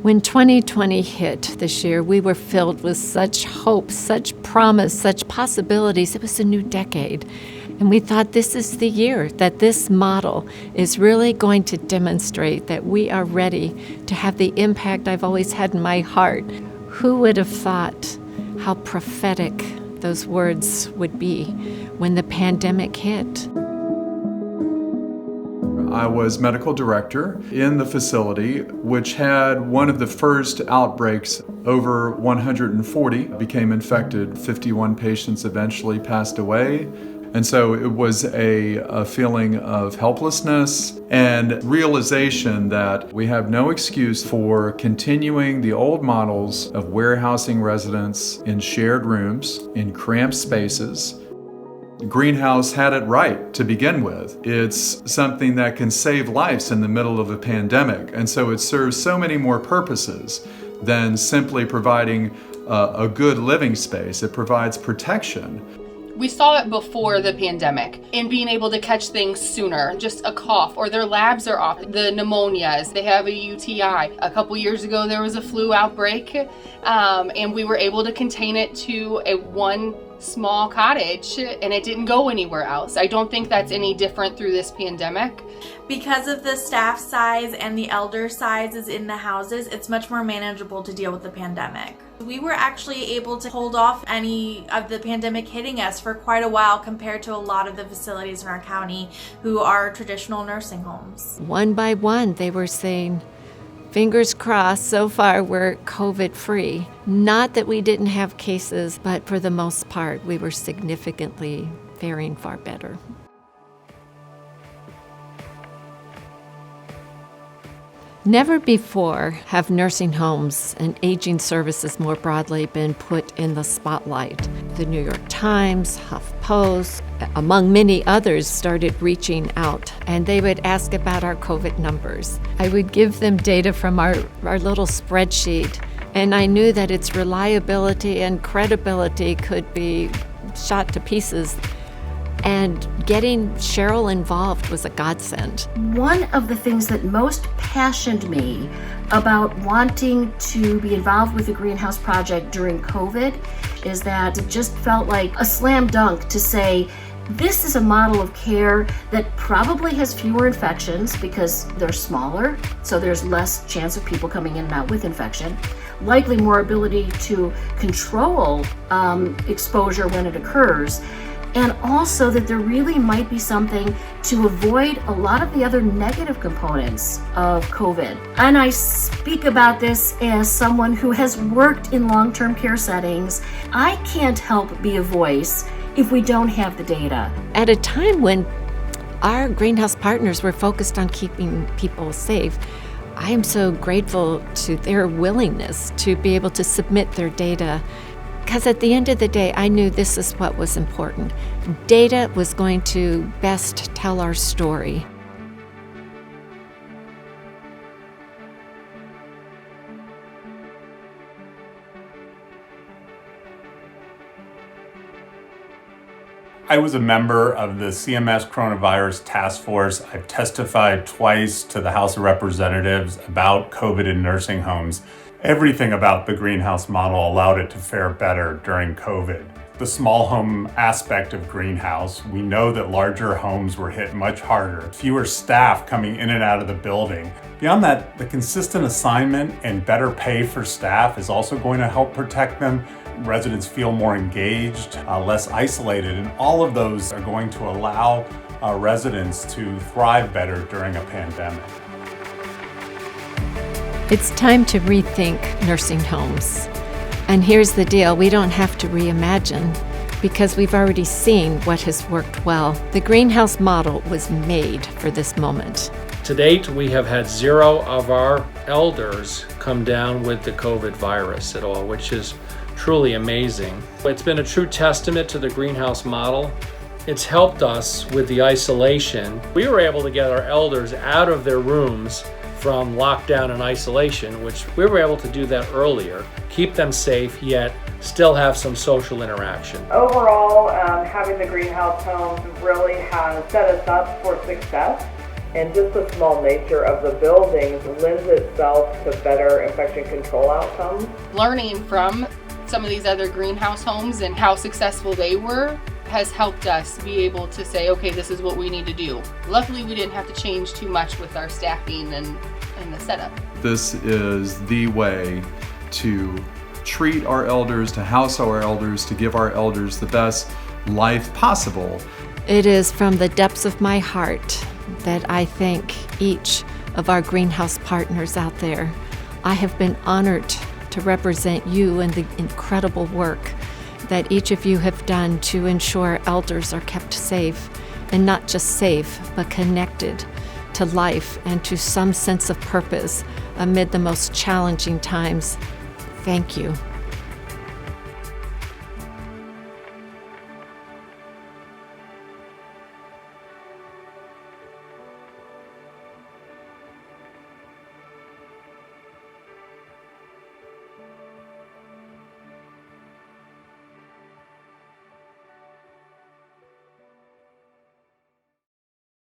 When 2020 hit this year, we were filled with such hope, such promise, such possibilities. It was a new decade. And we thought this is the year that this model is really going to demonstrate that we are ready to have the impact I've always had in my heart. Who would have thought how prophetic those words would be when the pandemic hit? I was medical director in the facility, which had one of the first outbreaks. Over 140 became infected. 51 patients eventually passed away. And so it was a feeling of helplessness and realization that we have no excuse for continuing the old models of warehousing residents in shared rooms, in cramped spaces. Greenhouse had it right to begin with. It's something that can save lives in the middle of a pandemic, and so it serves so many more purposes than simply providing a good living space. It provides protection. We saw it before the pandemic in being able to catch things sooner, just a cough or their labs are off. The pneumonias, they have a UTI. A couple years ago, there was a flu outbreak and we were able to contain it to one small cottage and it didn't go anywhere else. I don't think that's any different through this pandemic. Because of the staff size and the elder sizes in the houses, it's much more manageable to deal with the pandemic. We were actually able to hold off any of the pandemic hitting us for quite a while compared to a lot of the facilities in our county who are traditional nursing homes. One by one, they were saying, fingers crossed, so far we're COVID-free. Not that we didn't have cases, but for the most part, we were significantly faring far better. Never before have nursing homes and aging services more broadly been put in the spotlight. The New York Times, HuffPost, among many others, started reaching out, and they would ask about our COVID numbers. I would give them data from our little spreadsheet, and I knew that its reliability and credibility could be shot to pieces. And getting Cheryl involved was a godsend. One of the things that most passioned me about wanting to be involved with the Greenhouse Project during COVID is that it just felt like a slam dunk to say, this is a model of care that probably has fewer infections because they're smaller, so there's less chance of people coming in and out with infection, likely more ability to control exposure when it occurs, and also that there really might be something to avoid a lot of the other negative components of COVID. And I speak about this as someone who has worked in long-term care settings. I can't help be a voice if we don't have the data. At a time when our greenhouse partners were focused on keeping people safe, I am so grateful to their willingness to be able to submit their data, because at the end of the day, I knew this is what was important. Data was going to best tell our story. I was a member of the CMS Coronavirus Task Force. I've testified twice to the House of Representatives about COVID in nursing homes. Everything about the greenhouse model allowed it to fare better during COVID. The small home aspect of greenhouse, we know that larger homes were hit much harder. Fewer staff coming in and out of the building. Beyond that, the consistent assignment and better pay for staff is also going to help protect them. Residents feel more engaged, less isolated, and all of those are going to allow residents to thrive better during a pandemic. It's time to rethink nursing homes. And here's the deal, we don't have to reimagine because we've already seen what has worked well. The greenhouse model was made for this moment. To date, we have had 0 of our elders come down with the COVID virus at all, which is truly amazing. It's been a true testament to the greenhouse model. It's helped us with the isolation. We were able to get our elders out of their rooms from lockdown and isolation, which we were able to do that earlier, keep them safe, yet still have some social interaction. Overall, having the greenhouse homes really has set us up for success. And just the small nature of the buildings lends itself to better infection control outcomes. Learning from some of these other greenhouse homes and how successful they were has helped us be able to say, okay, this is what we need to do. Luckily, we didn't have to change too much with our staffing and the setup. This is the way to treat our elders, to house our elders, to give our elders the best life possible. It is from the depths of my heart that I thank each of our greenhouse partners out there. I have been honored to represent you in the incredible work that each of you have done to ensure elders are kept safe, and not just safe, but connected to life and to some sense of purpose amid the most challenging times. Thank you.